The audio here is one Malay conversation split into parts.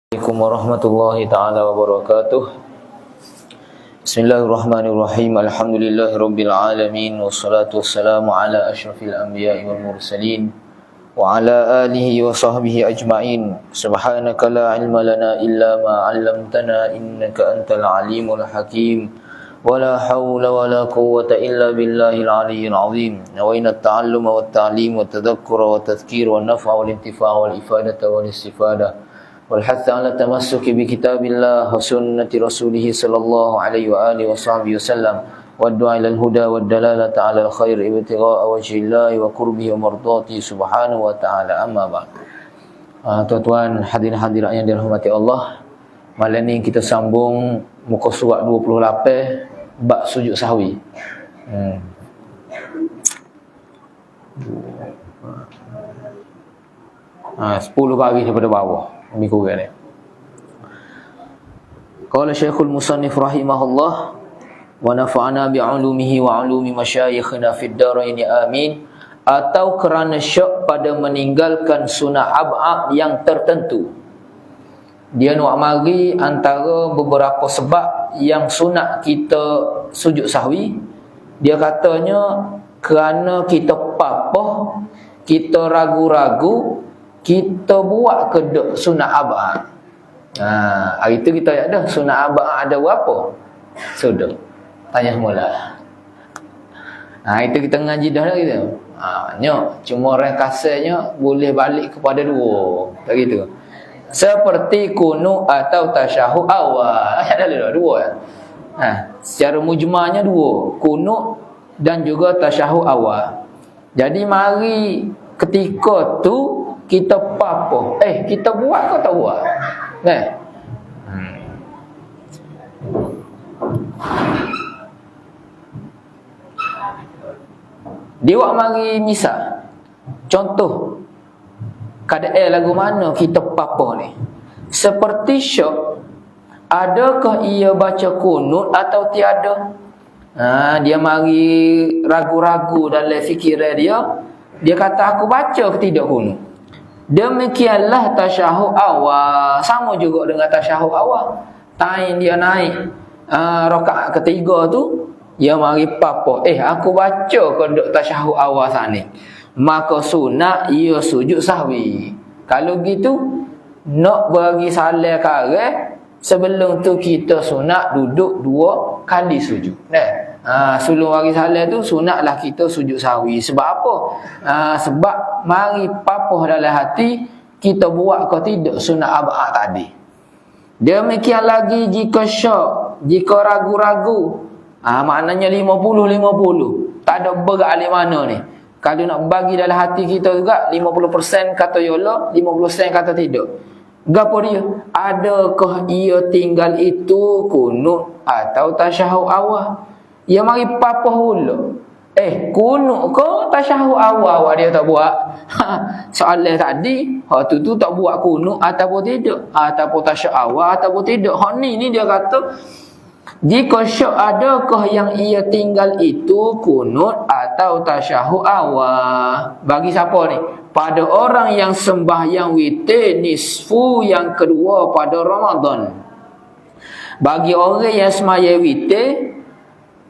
Assalamualaikum warahmatullahi ta'ala wabarakatuh. Bismillahirrahmanirrahim. Alhamdulillahirabbil alamin wassalatu wassalamu ala asyrafil anbiya'i wal mursalin wa ala alihi wa sahbihi ajma'in. Subhanaka la ilma lana illa ma 'allamtana innaka antal alimul hakim. Wala haula wala quwwata illa billahil aliyyil azim. Nawaina at-ta'alluma wat ta'lim wat tadhakkura wat tadhkir wan naf'a wal intifa' wal ifadata wal istifadah والحث على التمسك بكتاب الله وسنة رسوله صلى الله عليه وآله وصحبه وسلم والدعاء إلى الهدى والدلالة على الخير ابتغاء وجه الله وقربه ومرضاته سبحانه وتعالى. أما بعد. Tuan-tuan hadirin-hadirat yang dirahmati Allah, malam ni kita sambung muka surat 28 bab sujud sahwi. 10 baris daripada bawah. Lebih kurang ni. Qala Syekhul Musannif rahimahullah wa nafa'ana bi'ulumihi wa 'ulumi masyayikhina fid darain amin. Atau kerana syok pada meninggalkan sunat ab'ad yang tertentu. Dia nak mari antara beberapa sebab yang sunat kita sujud sahwi. Dia katanya kerana kita papah, kita ragu-ragu, kita buat ke sunat ab'ad. Hari tu kita ada sunat ab'ad ada berapa? Sudah. Tanya semula. Itu kita ngaji dah gitu. Cuma orang kasarnya boleh balik kepada dua. Tak gitu. Seperti kunut atau tasyahud awal. Ada dua. Secara mujmalnya dua. Kunut dan juga tasyahud awal. Jadi mari ketika tu kita apa? Kita buat ke tak buat? Dia buat mari misal. Contoh. Keadaan lagu mana kita apa ni? Seperti syok. Adakah ia baca kunut atau tiada? Dia mari ragu-ragu dalam fikiran dia. Dia kata aku baca ke tidak kunut? Demikianlah tasyahud awal. Sama juga dengan tasyahud awal. Tain dia naik rakaat ketiga tu, dia mari papa. Aku baca ke duk tasyahud awal sana. Maka sunat ia sujud sahwi. Kalau gitu nak bagi salam karang, sebelum tu kita sunat duduk 2 kali sujud. Sebelum bagi salam tu sunatlah kita sujud sahwi. Sebab apa? Sebab mari papah dalam hati kita buat ke tidak sunat ab'ad tadi. Demikian lagi jika syak, jika ragu-ragu, maknanya 50-50. Tak ada berat di mana ni. Kalau nak bagi dalam hati kita juga 50% kata yola, 50% kata tidak. Gapo dia? Adakah ia tinggal itu kunut atau tasyahud awal? Ia mari papah pula. Kunut ke tasyahud awal dia tak buat? Soalan tadi, tu tak buat kunut ataupun tidak, ataupun tasyahud awal ataupun tidak. Ni dia kata, jika syak adakah yang ia tinggal itu kunut atau tasyahud awal? Bagi siapa ni? Pada orang yang sembahyang witir nisfu yang kedua pada Ramadan. Bagi orang yang sembahyang witir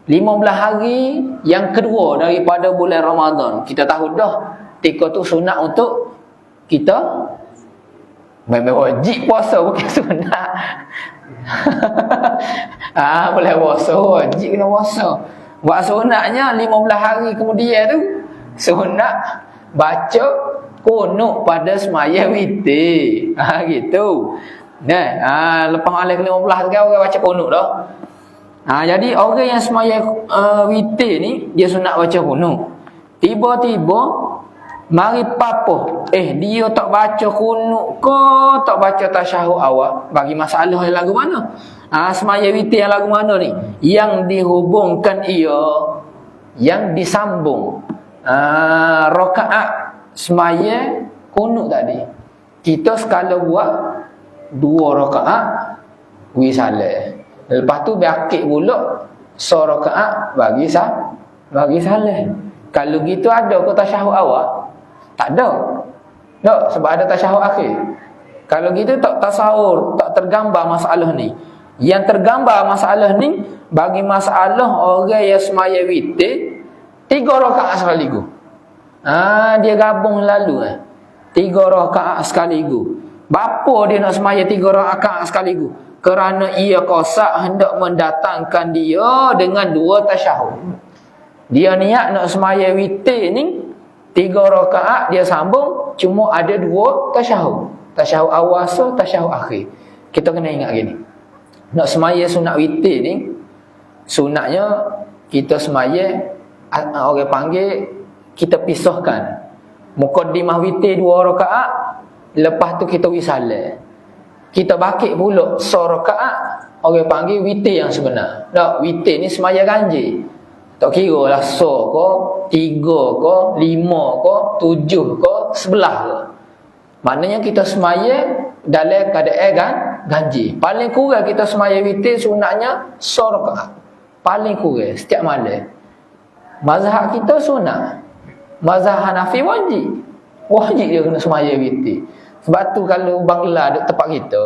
15 hari yang kedua daripada bulan Ramadan. Kita tahu dah, ketika tu sunat untuk kita memang wajib puasa, bukan sunat. Boleh puasa, wajib kena puasa. Buat sunatnya 15 hari kemudian tu sunat baca kunut pada sembahyang witir. Gitu. Lepas malam ke-15 tu kan orang baca kunut dah. Jadi orang yang sembahyang witir ni dia sunat baca kunut. Tiba-tiba mari papah. Dia tak baca kunut ke tak baca tasyahud awal? Bagi masalah yang lagu mana? Sembahyang witir yang lagu mana ni? Yang dihubungkan ia, yang disambung rakaat sembahyang kunut tadi. Kita sekala buat 2 rakaat wisalah. Lepas tu berakik pula rakaat bagi salam. Kalau gitu ada ke tasyahud awal? Tak ada. Tak, sebab ada tasyahud akhir. Kalau kita tak tasawur, tak tergambar masalah ni. Yang tergambar masalah ni, bagi masalah orang yang semaya witir 3 rakaat sekaligus. Dia gabung lalu 3 rakaat sekaligus. Bapa dia nak semaya 3 rakaat sekaligus? Kerana ia kosak hendak mendatangkan dia dengan 2 tasyahud. Dia niat nak semaya witir ni 3 rakaat, dia sambung cuma ada 2 tasyahud. Tasyahud awal, tasyahud akhir. Kita kena ingat gini. Nak semaya sunat witir ni, sunatnya kita semaya, orang panggil, kita pisahkan. Muqaddimah witir 2 rakaat, lepas tu kita wisalah. Kita bakit pula rakaat, orang panggil witir yang sebenar. Tak, witir ni semaya ganjil. Tak kira lah ke, 3 ke, 5 ke, 7 ke, 11 ke. Maknanya kita semaya dalam keadaan ganjil. Paling kurang kita semaya witir sunatnya rakaat. Paling kurang setiap malam. Mazhab kita sunat. Mazhab Hanafi wajib. Wajib dia kena semaya witir. Sebab tu kalau Bangla duk tempat kita,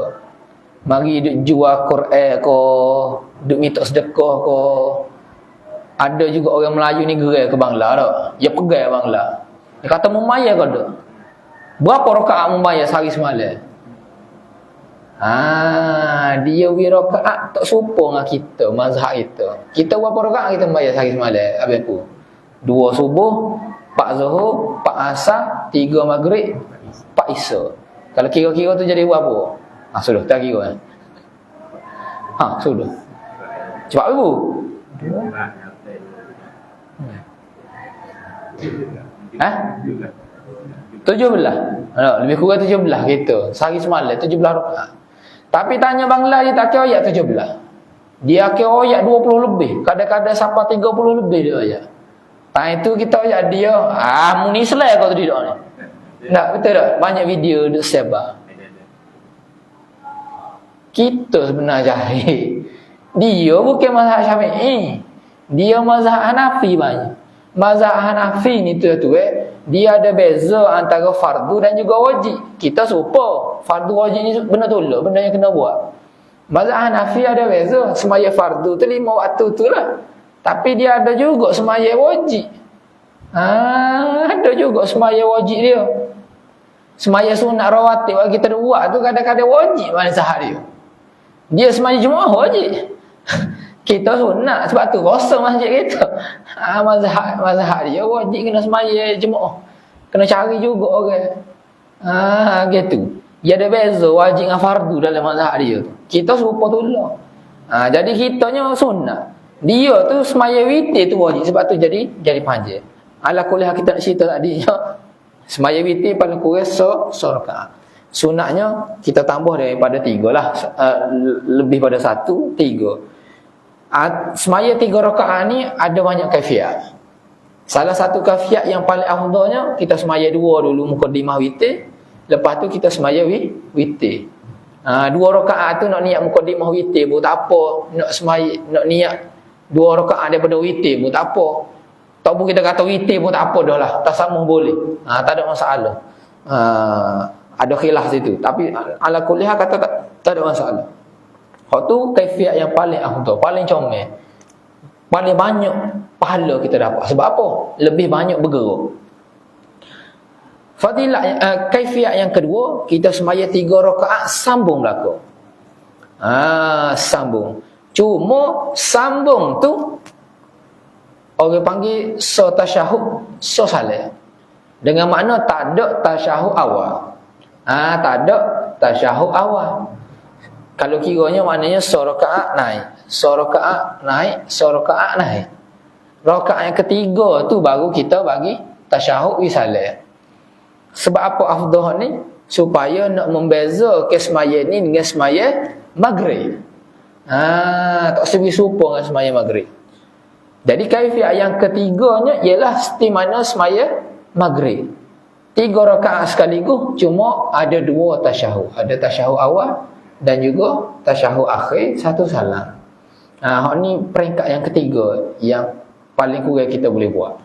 mari duk jual Quran ke, duk minta sedekah ke. Ada juga orang Melayu ni gerai ke Bangla tak? Dia pegang Bangla. Dia kata membayar ke tak? Berapa rakaat membayar sehari semalam? Dia rakaat tak serupa dengan kita, mazhab kita. Kita berapa rakaat kita membayar sehari semalam? Habis apa? 2 subuh, 4 zuhur, 4 asar, 3 maghrib, 4 isya. Kalau kira-kira tu jadi berapa? Sudah, tak kira. Sudah. Cepat ibu. 17. Lebih kurang 17 kita. Sehari semalam 17 rakaat. Tapi tanya Bangla, dia tak kira ayat 17. Dia kira ayat 20 lebih. Kadang-kadang sampai 30 lebih dia ayat. Itu kita ayat dia. Muni selai kau tu tidak ni. Tak, betul tak? Banyak video dia sebar. Kita sebenarnya jahil. Dia bukan mazhab Syafi'i. Dia mazhab Hanafi banyak. Mazhab Hanafi ni tu dia ada beza antara fardu dan juga wajib. Kita serupa. Fardu wajib ni benda tolak, benda yang kena buat. Mazhab Hanafi ada beza. Semaya fardu tu 5 waktu tu lah. Tapi dia ada juga semaya wajib. Ada juga semaya wajib dia. Semaya sunat rawatib yang kita buat tu kadang-kadang wajib mana sehari. Dia semaya Jumaat wajib. Kita sunat, sebab tu kosong masjid kita. Mazhab dia wajib kena semaya Jumaat. Kena cari juga orang. Gitu. Dia ada beza wajib dengan fardu dalam mazhab dia tu. Kita serupa tolak. Jadi kitanya sunat. Dia tu semaya witir tu wajib, sebab tu jadi panjang. Ala kuliah kita nak cerita tadi. Semaya witir paling kurang rakaat. Sunatnya kita tambah daripada 3 lah. Lebih pada 1, 3. Semaya 3 rakaat ni ada banyak kaifiat. Salah satu kaifiat yang paling afdalnya, kita semaya 2 dulu muqaddimah witir. Lepas tu kita semaya witir. 2 rakaat tu nak niat muqaddimah witir pun tak apa. Nak niat 2 rakaat daripada witir pun tak apa. Tak pun kita kata witir pun tak apa dah lah. Tasamuh boleh. Tak ada masalah. Ada khilaf situ. Tapi ala kuliah kata tak ada masalah. Hak tu kaifiat yang paling afdal, paling comel. Paling banyak pahala kita dapat. Sebab apa? Lebih banyak bergerak. Fadilah kaifiat yang kedua, kita semaya 3 rakaat sambung belaka. Sambung. Cuma sambung tu orang panggil tasyahud salam. Dengan makna tak ada tasyahud awal. Tak ada tasyahud awal. Kalau kiranya maknanya rakaat naik, rakaat naik, rakaat naik. Rakaat yang ketiga tu baru kita bagi tasyahud wisalah. Sebab apa afdal ni? Supaya nak membezakan semaya ni dengan semaya maghrib. Tak serupa dengan semaya maghrib. Jadi kaifiat yang ketiganya ialah seperti mana semaya maghrib. 3 rakaat sekaligus, cuma ada 2 tasyahud. Ada tasyahud awal dan juga tasyahud akhir, 1 salam. Hak ni peringkat yang ketiga yang paling kurang kita boleh buat.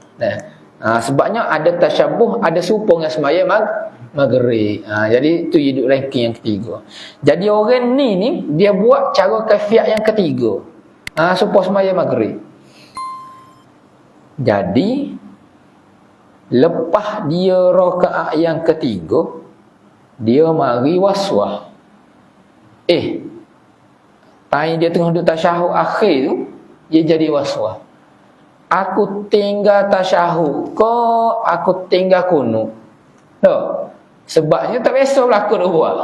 Sebabnya ada tasyabuh, ada serupa dengan semaya Maghrib. Jadi tu hidup ranking yang ketiga. Jadi orang ni dia buat cara kaifiat yang ketiga. Supaya sembahyang maghrib. Jadi lepas dia rakaat yang ketiga, dia mari waswas. Time dia tengah duduk tasyahud akhir tu, dia jadi waswas. Aku tinggal tasyahud ke aku tinggal kunut? Tak. Sebabnya tak biasa berlaku dia buat.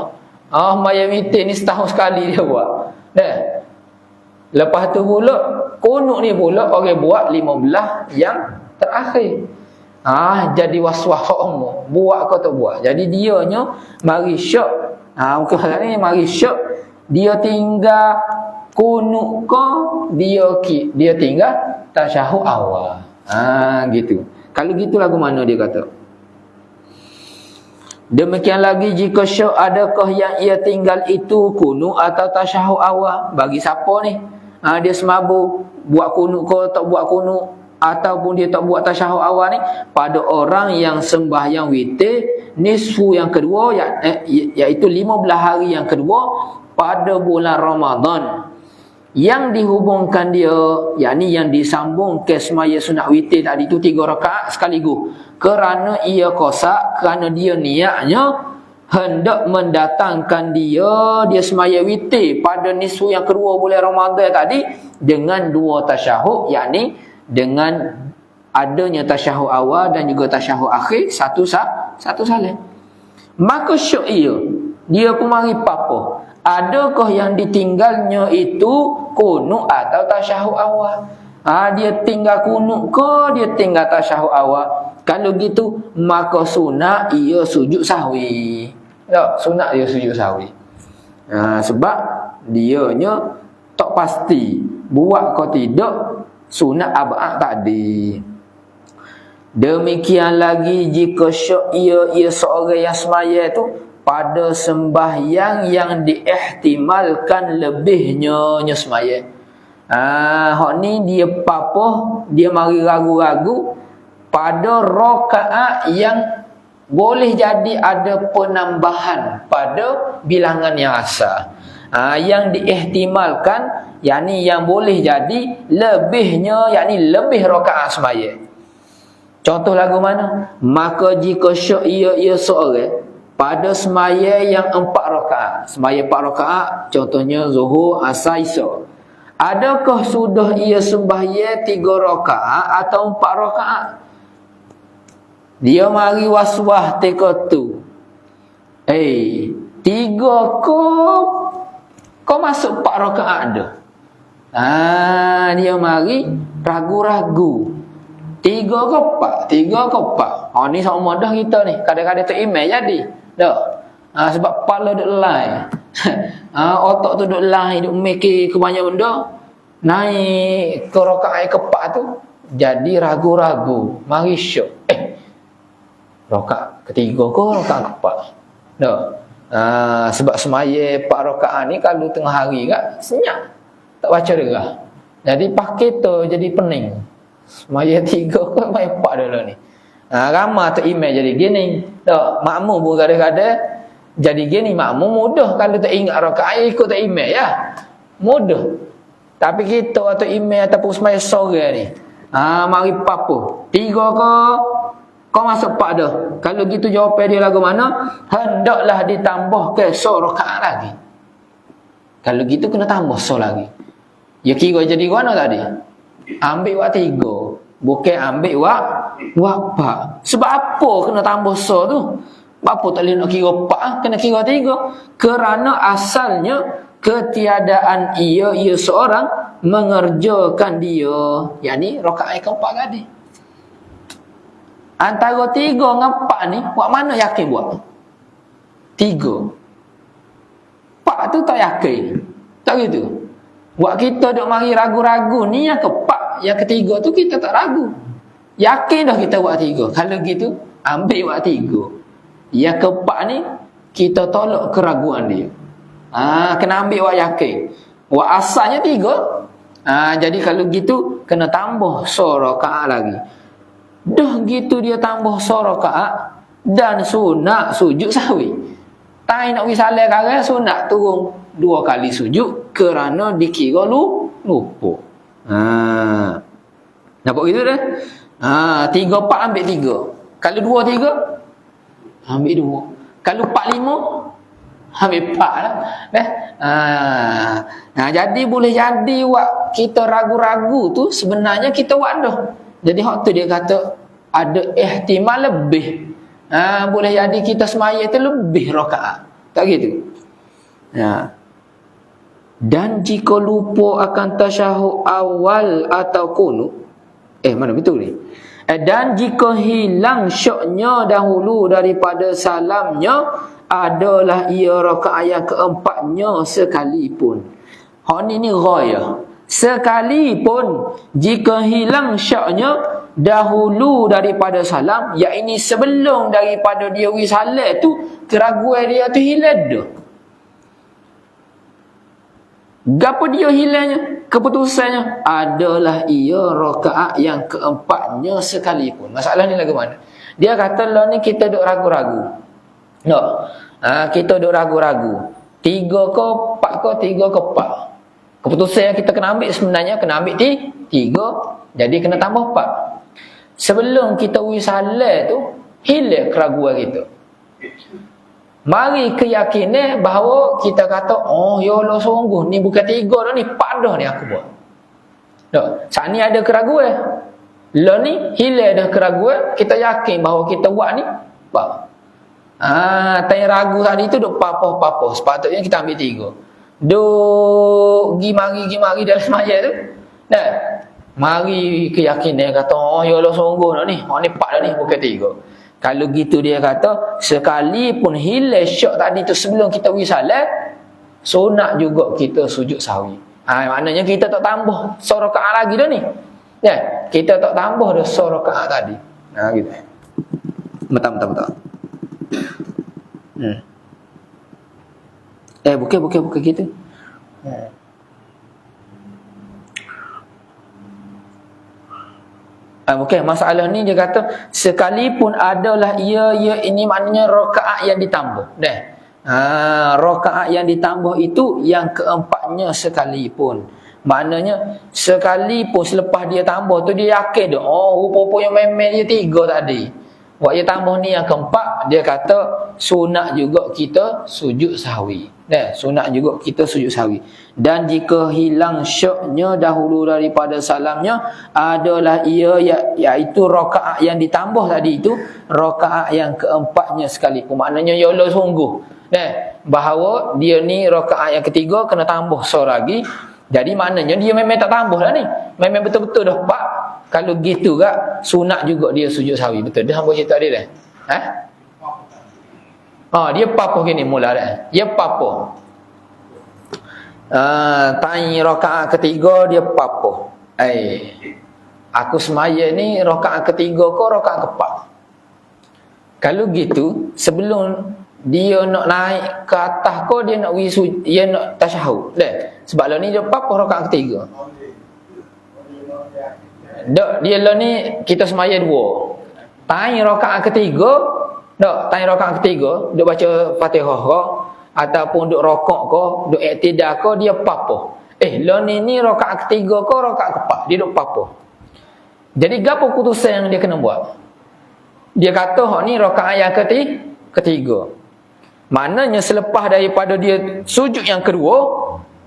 Sembahyang witir ni setahun sekali dia buat. Dah. Lepas tu pula kunut ni pula orang buat 15 yang terakhir. Jadi waswas umur. Buat ke tak buat. Jadi dianya mari syak. Muka hal ni mari syak. Dia tinggal kunut ke dia tinggal tasyahud awal. Gitu. Kalau gitu lagu mana dia kata? Demikian lagi jika syak, adakah yang ia tinggal itu kunut atau tasyahud awal? Bagi siapa ni? Dia semabuk buat kunut ke tak buat kunut, ataupun dia tak buat tasyahud awal ni, pada orang yang sembahyang witir nisfu yang kedua, iaitu 15 hari yang kedua pada bulan Ramadan, yang dihubungkan dia, yakni yang disambung ke semaya sunat witir tadi tu 3 rakaat sekaligus, kerana ia kosak, kerana dia niatnya hendak mendatangkan dia semaya witir pada nisfu yang kedua bulan Ramadan tadi dengan 2 tasyahud, yakni dengan adanya tasyahud awal dan juga tasyahud akhir, satu salam. Maka syuk dia pun mari apa? Adakah yang ditinggalnya itu kunut atau tasyahud awal? Dia tinggal kunut ke dia tinggal tasyahud awal? Kalau gitu maka sunat ia sujud sahwi. Tak, sunat dia sujud sahwi. Sebab dianya tak pasti buat ke tidak sunat abad tadi. Demikian lagi jika syak ia seorang yang semaya tu pada sembahyang yang diihtimalkan lebihnya semaya. Hak ni dia dia mari ragu-ragu pada rakaat yang boleh jadi ada penambahan pada bilangan yang asal. Yang diihtimalkan, yakni yang boleh jadi lebihnya, yakni lebih rakaat semaya. Contoh lagu mana? Maka jika syak ia seorang pada semaya yang 4 rakaat. Semaya 4 rakaat, contohnya zuhur, asar, isya. Adakah sudah ia sembahyang 3 rakaat atau 4 rakaat? Dia mari waswas teka tu. 3 kau masuk 4 rakaat dah. Dia mari ragu-ragu. 3 ke 4? 3 ke 4? Ni sama dah kita ni. Kadang-kadang tu email jadi. Dah. Sebab kepala duk lain. Otak tu duk lain, duk mikir kebanyak benda. Naik ke rakaat ke 4 tu, jadi ragu-ragu. Mari syuk. Rakaat ketiga ke rakaat keempat? Dah. Sebab semaya 4 rakaat ni kalau tengah hari kat senyap. Tak baca derah. Jadi pakai tu jadi pening. Semaya 3 ke semaya 4 dulu ni. Ramai tu email jadi gini. Dah, makmum pun kadang-kadang jadi gini. Makmum mudah kalau tak ingat rakaat ikut tak email ya. Mudah. Tapi kita atau email ataupun semaya sore ni. Mari apa? 3 ke kau masuk 4 dah. Kalau gitu jawapan dia lagu mana? Hendaklah ditambah ke rakaat lagi. Kalau gitu kena tambah lagi. Ya kira jadi mana tadi? Ambil wak 3. Bukan ambil wak 4. Sebab apa kena tambah tu? Apa tak boleh nak kira 4? Kena kira 3. Kerana asalnya ketiadaan ia seorang mengerjakan dia. Yakni rakaat keempat tadi. Antara 3 dengan 4 ni, buat mana yakin buat? 3. 4 tu tak yakin. Tak gitu. Buat kita duk mari ragu-ragu ni yang ke-4, yang ketiga tu kita tak ragu. Yakin dah kita buat 3. Kalau gitu, ambil buat 3. Yang ke-4 ni, kita tolak keraguan dia. Kena ambil buat yakin. Buat asalnya 3. Jadi kalau gitu, kena tambah rakaat lagi. Dah gitu dia tambah rakaat, Dan sunat sujud sahwi. Tai nak pergi salat sekarang, sunat turun 2 kali sujud kerana dikira lupa. Nampak gitu dah? 3, 4 ambil 3. Kalau 2, 3 ambil 2. Kalau 4, 5 ambil 4 lah. Jadi boleh jadi kita ragu-ragu tu sebenarnya kita buat dah. Jadi hak tu dia kata ada ihtimal lebih. Boleh jadi kita semaya tu lebih rakaat. Tak gitu? Dan jika lupa akan tasyahud awal atau qunut, mana betul ni? Dan jika hilang syoknya dahulu daripada salamnya, adalah ia rakaat yang keempatnya sekalipun. Hak ni ghayah. Sekalipun jika hilang syoknya dahulu daripada salam, yakni sebelum daripada dia wi salat tu, keraguan dia tu hilang dah. Gapo dia hilangnya? Keputusannya adalah ia rakaat yang keempatnya sekalipun. Masalah ni lagu mana? Dia kata lah ni kita duk ragu-ragu. Tak? Kita duk ragu-ragu. 3 ke 4 ke 3 ke 4. Keputusan yang kita kena ambil sebenarnya kena ambil 3. Jadi kena tambah 4. Sebelum kita wisalat tu, hilang keraguan kita. Mari keyakinan bahawa kita kata, oh ya Allah sungguh ni bukan 3 dah ni, 4 dah ni aku buat. Tak? Saat ni ada keraguan. Lah ni hilang dah keraguan, kita yakin bahawa kita buat ni 4. Tanya ragu tadi tu duk papa-papa. Sepatutnya kita ambil 3. Duk gimari dalam semaya tu. Nah, mari keyakinan kata, oh ya Allah sungguh dah ni. Oh ni 4 dah ni bukan 3. Kalau gitu dia kata, sekalipun hilang syok tadi tu sebelum kita pergi salat, sunat juga kita sujud sahwi. Maknanya kita tak tambah rakaat lagi dah ni. Ya, kita tak tambah dah rakaat tadi. Gitu. Betul. Bukan gitu. Bukan, masalah ni dia kata sekalipun adalah ia ini maknanya rakaat yang ditambah. Rakaat yang ditambah itu yang keempatnya sekalipun. Maknanya sekalipun selepas dia tambah tu dia yakin dah, oh rupa-rupanya memang dia 3 tadi. Buat dia tambah ni yang keempat, dia kata sunat juga kita sujud sahwi. Sunat juga kita sujud sahwi. Dan jika hilang syoknya dahulu daripada salamnya, adalah ia iaitu rakaat yang ditambah tadi itu, rakaat yang keempatnya sekalipun. Maknanya ya Allah sungguh bahawa dia ni rakaat yang ketiga kena tambah lagi. Jadi maknanya dia memang tak tambah lah ni, memang betul-betul dah 4. Kalau gitu kak, sunat juga dia sujud sahwi. Betul dia hamba cerita dia dah. Dia apa gini mula dah. Dia apa? Tanya rakaat ketiga dia apa? Aku semaya ni rakaat ketiga ke rakaat keempat? Kalau gitu, sebelum dia nak naik ke atas ke dia nak dia nak tasyahud. Sebab lah ni dia apa rakaat ketiga? Dia lah ni kita semaya 2. Tanya rakaat ketiga, tanya rakaat ketiga, dia baca Fatihah ke ataupun duk rokok ke, duk i'tidal ke, dia apa? Lah ni rakaat ketiga ke rakaat keempat? Dia duk apa? Jadi gapo keputusan yang dia kena buat? Dia kata hak ni rakaat yang ketiga. Maknanya selepas daripada dia sujud yang kedua,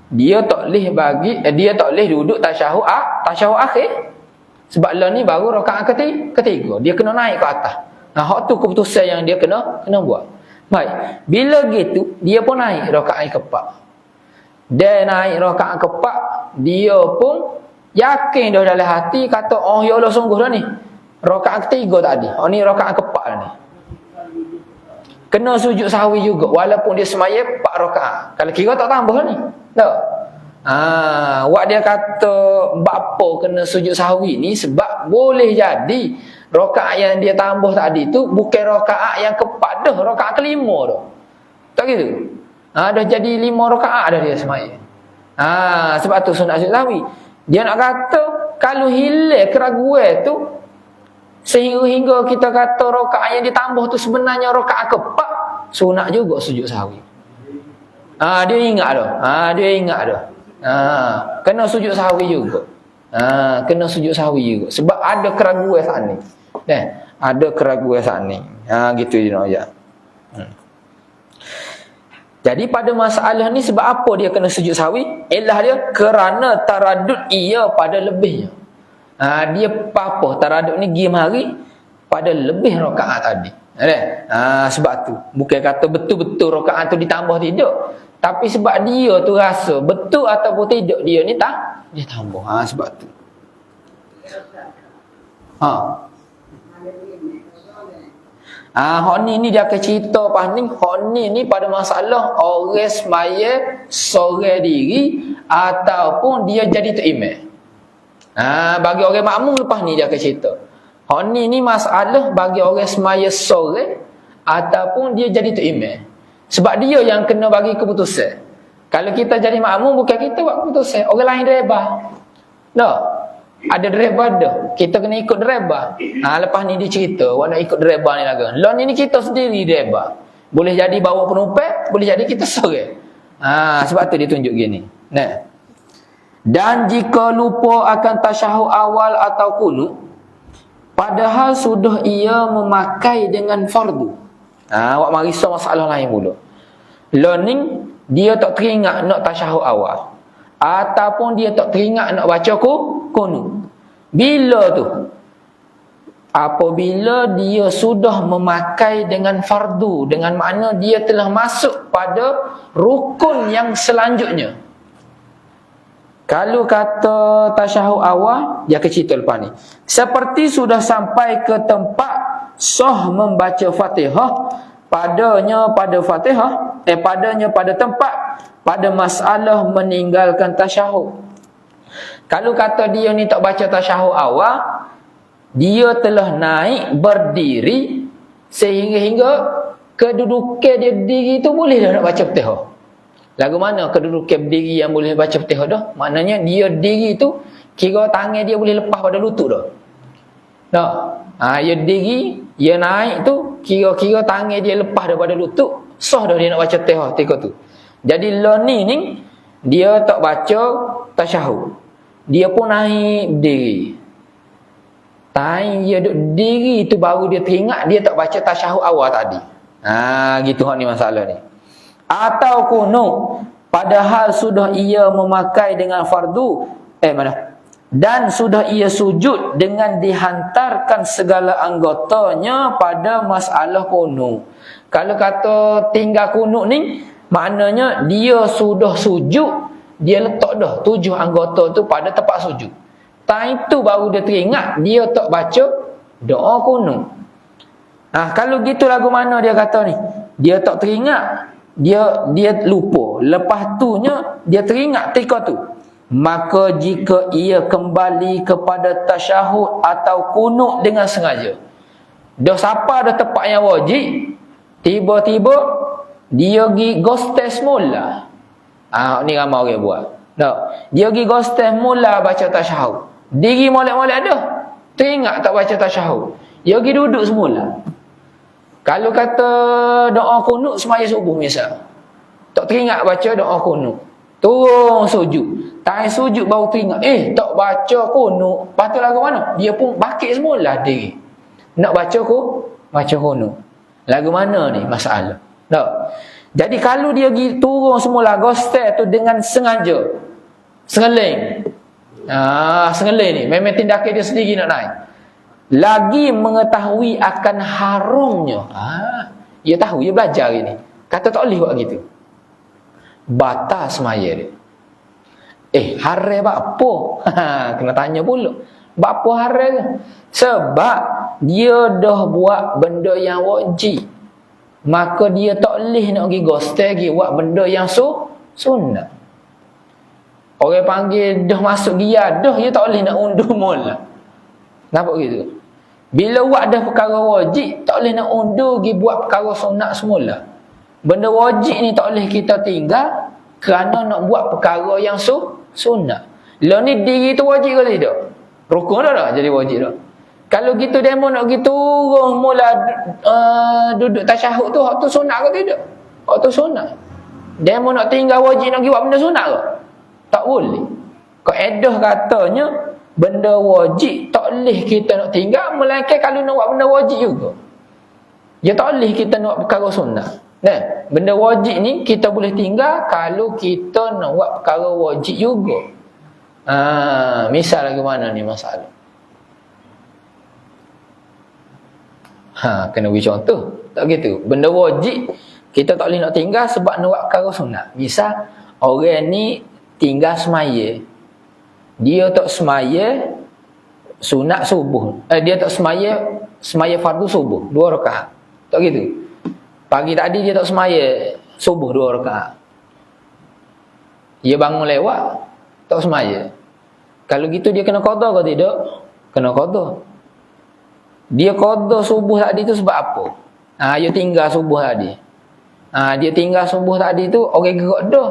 dia tak boleh duduk tasyahud akhir. Sebab lah ni baru rakaat ketiga. Dia kena naik ke atas. Hak tu keputusan yang dia kena buat. Baik. Bila gitu, dia pun naik rakaat keempat. Dia naik rakaat keempat, dia pun yakin dah dalam hati kata, oh ya Allah sungguh dah ni. Rakaat ketiga tadi. Oh ni rakaat keempat dah ni. Kena sujud sahwi juga walaupun dia semaya 4 rakaat. Kalau kira tak tambah ni. Tak. Wak dia kata bapa kena sujud sahwi ni sebab boleh jadi rakaat yang dia tambah tadi tu bukan rakaat yang keempat dah, rakaat kelima dah. Tak gitu? Dah jadi 5 rakaat dah dia semaya. Sebab tu sunat sujud sahwi. Dia nak kata kalau hilang keraguan tu Sehingga kita kata rakaat yang ditambah tu sebenarnya rakaat keempat, sunat juga sujud sahwi. Dia ingat dah. Dia ingat dah. Kena sujud sahwi juga. Kena sujud sahwi juga. Sebab ada keraguan saat ni. Ada keraguan saat ni. Gitu je nak ajak. Jadi pada masalah ni sebab apa dia kena sujud sahwi? Ialah dia kerana taradud ia pada lebihnya. Dia apa? Taradud ni pergi mari pada lebih rakaat tadi. Sebab tu bukan kata betul-betul rakaat tu ditambah tidak, tapi sebab dia tu rasa betul ataupun tidak dia ni tak dia tambah. Sebab tu. Hak ni dia akan cerita pas ni. Hak ni pada masalah orang semaya sorang diri ataupun dia jadi tu imam. Bagi orang makmum lepas ni dia akan cerita. Hak ni masalah bagi orang semaya sorang ataupun dia jadi tu imam. Sebab dia yang kena bagi keputusan. Kalau kita jadi makmum bukan kita buat keputusan, orang lain driver. Ada driver dah. Kita kena ikut driver. Lepas ni dia cerita, awak nak ikut driver ni lagi. Lon ni kita sendiri driver. Boleh jadi bawa penumpang, boleh jadi kita sorang. Sebab tu dia tunjuk gini. Dan jika lupa akan tasyahud awal atau kunut, padahal sudah ia memakai dengan fardu. Awak mari masalah lain pula. Learning dia tak teringat nak tasyahud awal ataupun dia tak teringat nak baca kunut. Bila tu? Apabila dia sudah memakai dengan fardu, dengan makna dia telah masuk pada rukun yang selanjutnya. Kalau kata tasyahud awal, dia akan cerita lepas ni. Seperti sudah sampai ke tempat sah membaca Fatihah, padanya pada Fatihah, padanya pada tempat, pada masalah meninggalkan tasyahud. Kalau kata dia ni tak baca tasyahud awal, dia telah naik berdiri sehingga kedudukan dia diri tu boleh dah nak baca Fatihah. Lagu mana kedudukan berdiri yang boleh baca Fatihah dah? Maknanya dia diri tu kira tangan dia boleh lepas pada lutut dah. Dia diri, dia naik tu kira-kira tangan dia lepas daripada lutut, sah dah dia nak baca Fatihah ketika tu. Jadi learning ni dia tak baca tasyahud. Dia pun naik berdiri. Time dia duduk diri tu baru dia teringat dia tak baca tasyahud awal tadi. Gitu hak ni masalah ni. Atau kunut padahal sudah ia memakai dengan fardu dan sudah ia sujud dengan dihantarkan segala anggotanya pada masalah kunut. Kalau kata tinggal kunut ni, maknanya dia sudah sujud, dia letak dah 7 anggota tu pada tempat sujud. Time tu baru dia teringat dia tak baca doa kunut. Kalau gitu lagu mana dia kata ni? Dia tak teringat, dia lupa. Lepas tunya dia teringat ketika tu. Maka jika ia kembali kepada tasyahud atau kunut dengan sengaja, dah siapa dah tempat yang wajib, tiba-tiba dia pergi ghostes mula. Ni ramai orang buat. Dia pergi ghostes mula baca tasyahud. Diri molek-molek dah, teringat tak baca tasyahud, dia pergi duduk semula. Kalau kata doa kunut semaya subuh misal, tak teringat baca doa kunut, turun sujud, time sujud baru teringat tak baca kunut. Lepas tu lagu mana? Dia pun bakit semula diri nak baca kunut. Lagu mana ni masalah? Jadi kalau dia pergi turun semula ghostes tu dengan sengaja, sengeling ni memang tindakan dia sendiri nak naik, lagi mengetahui akan harumnya. Dia tahu, dia belajar ini. Kata tak boleh buat gitu, batal semaya dia. Haram apa? Kena tanya pula, apa haram ke? Sebab dia dah buat benda yang wajib, maka dia tak boleh nak pergi ghostes lagi buat benda yang sunnah. Orang panggil dah masuk dia dah, dia tak boleh nak undur mula. Nampak gitu? Bila buat dah perkara wajib, tak boleh nak undur pergi buat perkara sunat semula. Benda wajib ni tak boleh kita tinggal kerana nak buat perkara yang sunat. Lah ni diri tu wajib ke tidak? Rukun dah jadi wajib dah. Kalau gitu demo nak gitu turun mula duduk tasyahud tu, hak tu sunat ke tidak? Hak tu sunat. Demo nak tinggal wajib nak pergi buat benda sunat ke? Tak boleh. Kaedah katanya benda wajib tak boleh kita nak tinggal melainkan kalau nak buat benda wajib juga. Ya tak boleh kita nak buat perkara sunat. Nah, benda wajib ni kita boleh tinggal kalau kita nak buat perkara wajib juga. Misal lagi mana ni masalah? Kena beri contoh. Tak gitu. Benda wajib kita tak boleh nak tinggal sebab nak buat perkara sunat. Misal orang ni tinggal semaya. Dia tak semaya sunat subuh. Dia tak semaya fardu subuh 2 rakaat. Tak gitu. Pagi tadi dia tak semaya subuh 2 rakaat. Dia bangun lewat tak semaya. Kalau gitu dia kena qada ke tidak? Kena qada. Dia qada subuh tadi tu sebab apa? Dia tinggal subuh tadi. Dia tinggal subuh tadi tu orang gerak dah.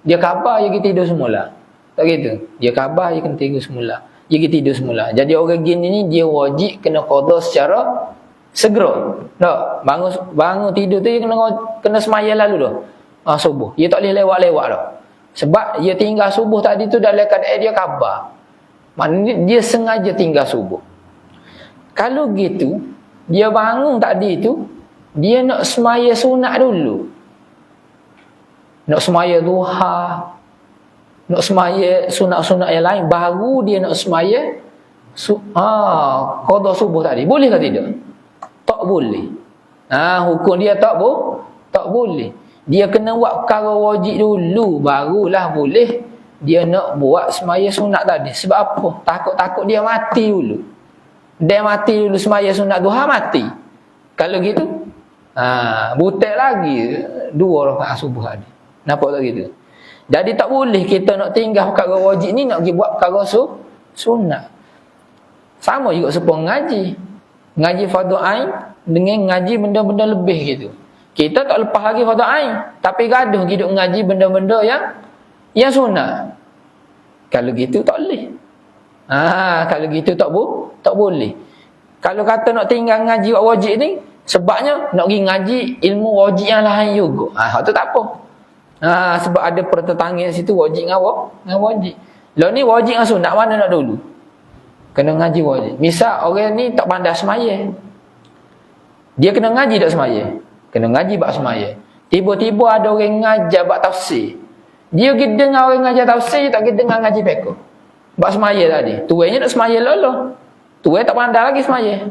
Dia khabar dia pergi tidur semula. Tak gitu. Dia khabar dia kena tidur semula. Dia pergi tidur semula. Jadi orang gini ni dia wajib kena qada secara segera. Tak, bangun tidur tu dia kena semaya lalu dah. Subuh. Dia tak boleh lewat-lewat dah. Sebab dia tinggal subuh tadi tu dalam keadaan dia khabar. Maknanya dia sengaja tinggal subuh. Kalau gitu, dia bangun tadi tu, dia nak semaya sunat dulu. Nak semaya duha, nak semaya sunat-sunat yang lain, baru dia nak semaya qada subuh tadi. Boleh ke tidak? Tak boleh. Hukum dia tak boleh. Dia kena buat perkara wajib dulu, barulah boleh dia nak buat semaya sunat tadi. Sebab apa? Takut-takut dia mati dulu. Dia mati dulu semaya sunat duha, mati. Kalau gitu, butek lagi 2 rakaat subuh tadi. Nampak tak gitu? Jadi tak boleh kita nak tinggal perkara wajib ni nak pergi buat perkara sunat. Sama juga sepuluh ngaji. Ngaji fardu ain dengan ngaji benda-benda lebih gitu. Kita tak lepas lagi fardu ain, tapi gaduh hidup ngaji benda-benda yang sunat. Kalau gitu tak boleh. Kalau gitu tak boleh. Kalau kata nak tinggal ngaji wajib ni, sebabnya nak pergi ngaji ilmu wajib yang lain juga. Hak tu tak apa. Sebab ada pertentangan situ wajib dengan wajib. Lah ni wajib dengan sunat mana nak dulu? Kena ngaji wajib. Misal orang ni tak pandai semaya. Dia kena ngaji tak semaya? Kena ngaji bab semaya. Tiba-tiba ada orang ngajar bab tafsir. Dia pergi dengar orang ngajar tafsir, tak pergi dengar ngaji fiqh. Bab semaya tadi. Tuanya nak semaya lolo. Tuai tak pandai lagi semaya.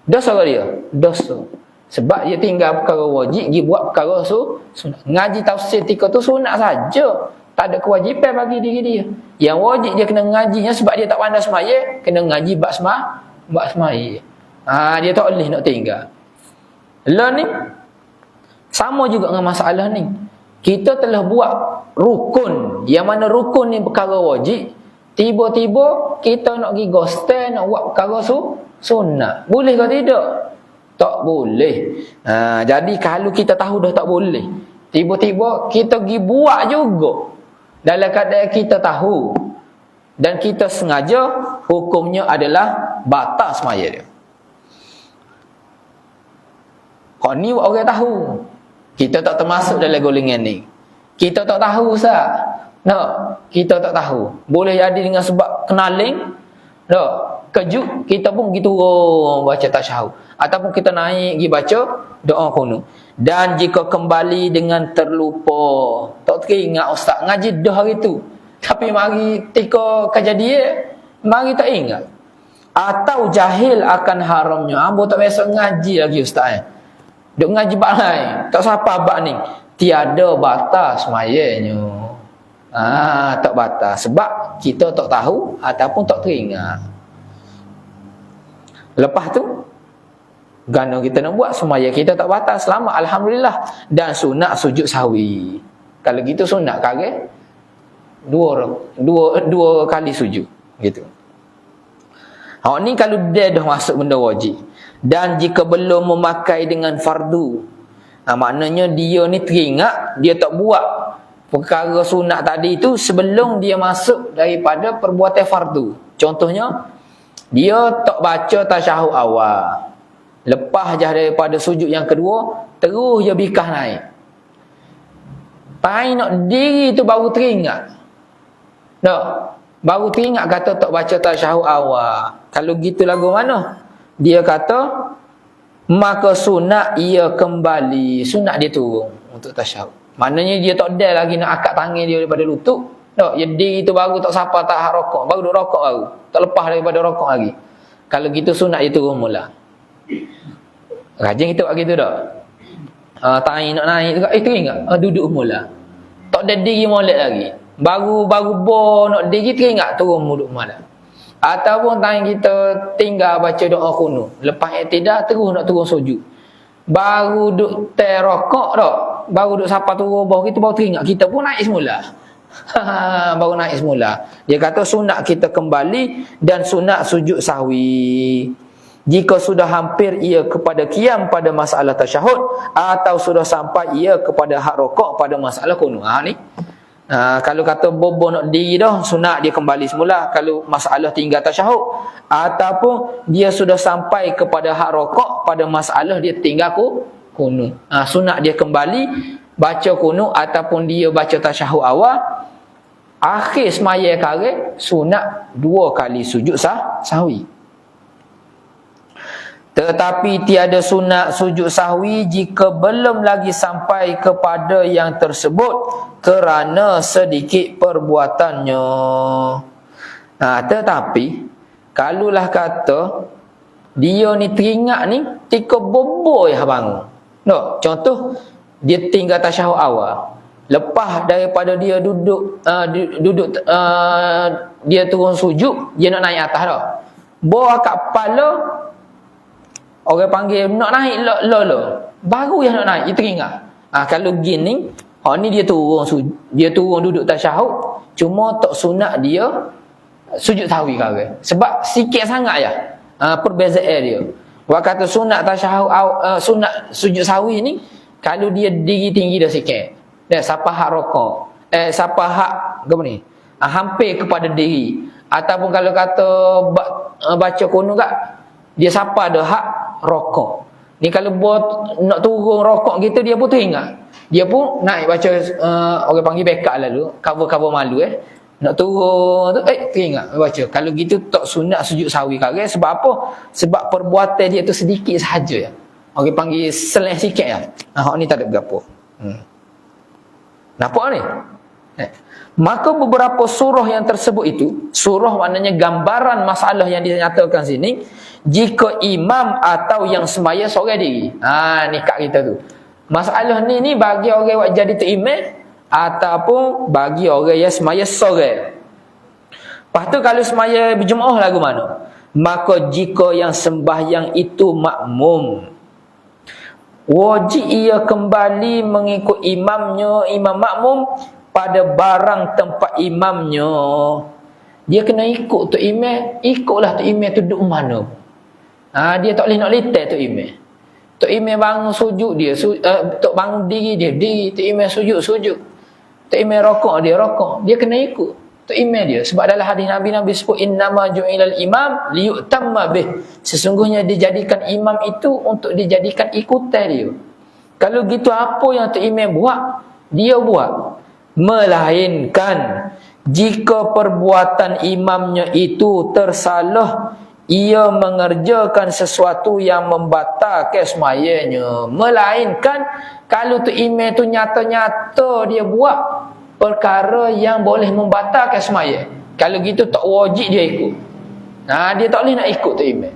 Dosa ke dia? Dosa. Sebab dia tinggal perkara wajib, dia buat perkara sunat. Ngaji tafsir tika tu sunat saja. Tak ada kewajipan bagi diri dia. Yang wajib dia kena ngajinya sebab dia tak pandai semaya, kena ngaji bab semaya. Dia tak boleh nak tinggal. Lah ni sama juga dengan masalah ni. Kita telah buat rukun, yang mana rukun ni perkara wajib. Tiba-tiba kita nak pergi ghostel, nak buat perkara sunat. Boleh ke tidak? Tak boleh. Jadi kalau kita tahu dah tak boleh, tiba-tiba kita pergi buat juga, dalam keadaan kita tahu dan kita sengaja, hukumnya adalah batal semaya dia. Kau ni orang tahu, kita tak termasuk dalam golongan ni. Kita tak tahu sah. Kita tak tahu. Boleh jadi dengan sebab kenaling, kejut, kita pun gitu baca tasyahud. Ataupun kita naik pergi baca doa kuno. Dan jika kembali dengan terlupa, tak teringat ustaz ngaji dah hari tu, tapi mari ketika kejadian mari tak ingat, atau jahil akan haramnya, ambo tak biasa ngaji lagi ustaz. Duk ngaji bab lain, tak siapa bab ni, tiada batas semayanya. Tak batas sebab kita tak tahu ataupun tak teringat. Lepas tu gana kita nak buat semaya kita tak batas selama alhamdulillah, dan sunat sujud sahwi. Kalau gitu sunat kage dua kali sujud gitu. Ni kalau dia dah masuk benda wajib, dan jika belum memakai dengan fardu, maknanya dia ni teringat dia tak buat perkara sunat tadi itu sebelum dia masuk daripada perbuatan fardu. Contohnya Dia tak baca tasyahud awal. Lepas je daripada sujud yang kedua, terus je bikah naik. Pai nak diri tu baru teringat. Tak. Baru teringat kata tak baca tasyahud awal. Kalau gitu lagu mana? Dia kata, maka sunat ia kembali. Sunat dia turun untuk tasyahud. Maknanya dia tak ada lagi nak akak tangan dia daripada lutut. Tak. Dia diri tu baru tak sapa tak hak rokok. Baru duk rokok baru. Tak lepas daripada rokok lagi. Kalau gitu sunat dia turun mula. Rajin kita buat gitu tak? Tangan nak naik tu, teringat. Duduk mula. Tak ada diri molek lagi. Baru nak diri teringat turun duduk mula. Ataupun tangan kita tinggal baca doa kunut. Lepas i'tidal terus nak turun sujud. Baru duk terokok tak? Baru duk sapa turun bawah kita baru teringat. Kita pun naik semula. Baru naik semula. Dia kata sunat kita kembali dan sunat sujud sahwi. Jika sudah hampir ia kepada qiyam pada masalah tasyahud atau sudah sampai ia kepada hak rokok pada masalah kunut. Ni. Kalau kata bobo nak diri dah, sunat dia kembali semula. Kalau masalah tinggal tasyahud ataupun dia sudah sampai kepada hak rokok pada masalah dia tinggal kunut. Sunat dia kembali baca kunut ataupun dia baca tasyahud awal. Akhir semaya kare sunat 2 kali sujud sahwi. Tetapi tiada sunat sujud sahwi jika belum lagi sampai kepada yang tersebut kerana sedikit perbuatannya. Tetapi kalulah kata dia ni teringat ni tika bobo ya bangun. No, contoh dia tinggal tasyahud awal. Lepas daripada dia duduk dia turun sujud, dia nak naik atas dah. Bawa kat kepala, orang panggil nak naik lo. Baru yang nak naik, dia teringat. Kalau gini, ni dia turun duduk tasyahud, cuma tak sunat dia sujud sahwi kare. Sebab sikit sangat ya. Perbezaan dia. Wa kata sunat tasyahud sunat sujud sahwi ni kalau dia diri tinggi dah sikit. Dah siapa hak rokok. Siapa hak apa ni? Hampir kepada diri. Ataupun kalau kata baca kunut kat dia siapa dah hak rokok. Ni kalau buat nak turun rokok gitu dia pun teringat. Dia pun naik baca orang panggil backup lah dulu, cover malu Nak turun tu teringat baca. Kalau gitu tak sunat sujud sahwi kare. Sebab apa? Sebab perbuatan dia tu sedikit sahaja ya. Orang panggil seleh sikit ya. Hak ni tak ada gapo. Nampak ni? Maka beberapa surah yang tersebut itu, surah maknanya gambaran masalah yang dinyatakan sini, jika imam atau yang semaya seorang diri. Ni kat kita tu. Masalah ni bagi orang yang jadi tu imam ataupun bagi orang yang semaya seorang. Lepas tu kalau semaya berjemaah lagu mana? Maka jika yang sembahyang itu makmum, wajib ia kembali mengikut imam makmum pada barang tempat imamnya. Dia kena ikut tu imam, ikutlah tu imam tu duduk mana. Dia tak boleh nak letak tu imam. Tu imam bangun sujud dia, tu bangun diri dia, diri. Tu imam sujud. Tu imam rokok dia, rokok. Dia kena ikut tu imam dia. Sebab dalam hadis Nabi sebut innama ju'ilal imam liyutamma bih. Sesungguhnya dijadikan imam itu untuk dijadikan ikutan dia. Kalau gitu apa yang tu imam buat, dia buat. Melainkan jika perbuatan imamnya itu tersalah, ia mengerjakan sesuatu yang membatalkan semayanya. Melainkan kalau tu imam tu nyata-nyata dia buat perkara yang boleh membatalkan semaya. Kalau gitu tak wajib dia ikut. Dia tak boleh nak ikut tu imam.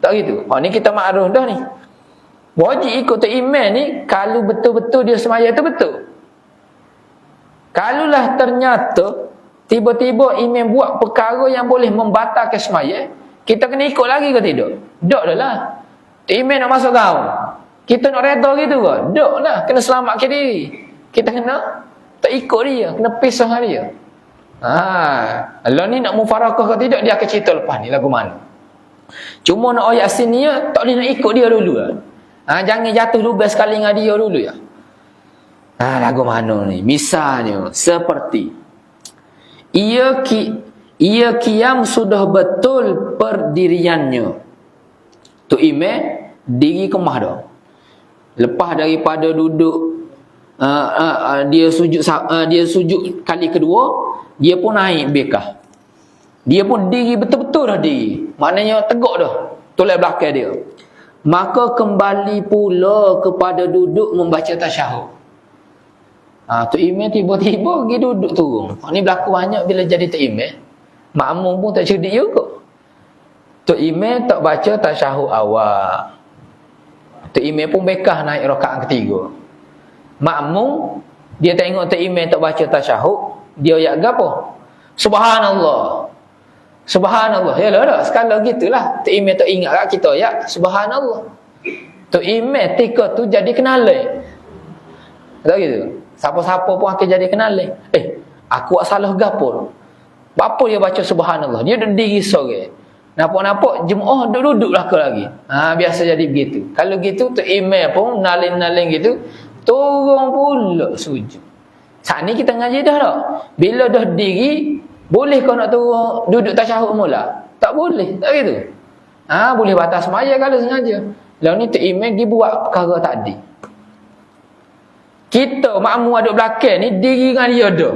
Tak gitu. Ni kita makruf dah ni. Wajib ikut tu imam ni kalau betul-betul dia semaya tu betul. Kalulah ternyata tiba-tiba imam buat perkara yang boleh membatalkan semaya, kita kena ikut lagi ke tidak? Tak dah lah. Tu imam nak masuk kau, kita nak reda gitu ke? Tak lah. Kena selamatkan diri. Kita kena tak ikut dia, kena pisah dengan dia. Allah ni nak mufarakah ke tidak, dia akan cerita lepas ni lagu mana. Cuma nak ayat sini tak boleh nak ikut dia dulu lah. Jangan jatuh lubang sekali dengan dia dulu ya. Lagu mana ni? Misalnya seperti ia qiyam sudah betul perdiriannya. Tu imam diri kemah dah. Lepas daripada duduk dia sujud kali kedua, dia pun naik bekah. Dia pun diri betul-betul dah diri. Maknanya tegak dah tolak belakang dia. Maka kembali pula kepada duduk membaca tasyahud. Tu imam tiba-tiba pergi duduk turun. Ni berlaku banyak bila jadi tu imam. Makmum pun tak cerdik juga. Tu imam tak baca tasyahud awal. Tu imam pun bekah naik rakaat ketiga. Makmum dia tengok tu imam tak baca tasyahud, dia ayat gapo? Subhanallah. Subhanallah. Yalah dah, sekala gitulah. Tu imam tak ingat kat kita ayat subhanallah. Tu imam tika tu jadi kenalan. Tak gitu. Siapa-siapa pun akan jadi kenalan. Aku buat salah gapo? Apa dia baca subhanallah? Dia duduk sorang. Nampak-nampak jemaah duduk belakang lagi. Biasa jadi begitu. Kalau gitu tu imam pun nalin-nalin gitu, turun pula sujud. Saat ni kita ngaji dah tak? Bila dah diri, boleh kau nak turun duduk tasyahud mula? Tak boleh. Tak gitu. Boleh batas semaya kalau sengaja. Lalu ni tu imam pergi buat perkara tadi. Kita makmum duduk belakang ni diri dengan dia dah.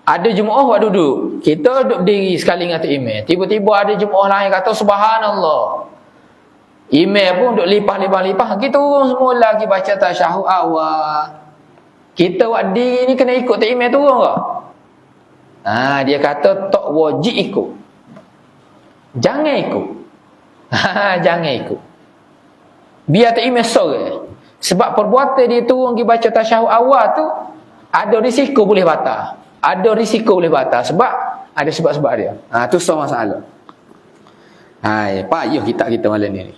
Ada jemaah buat duduk. Kita duduk diri sekali dengan tu imam. Tiba-tiba ada jemaah lain kata subhanallah. Imam pun duduk lipah. Kita turun semua lagi baca tasyahud awal. Kita buat diri ni kena ikut tu imam turun ke? Dia kata tak wajib ikut. Jangan ikut. Jangan ikut. Biar tu imam sorang. Sebab perbuatan dia turun pergi baca tasyahud awal tu ada risiko boleh batal. Ada risiko boleh batal sebab ada sebab-sebab dia. Tu so masalah. Payah kita malam ni.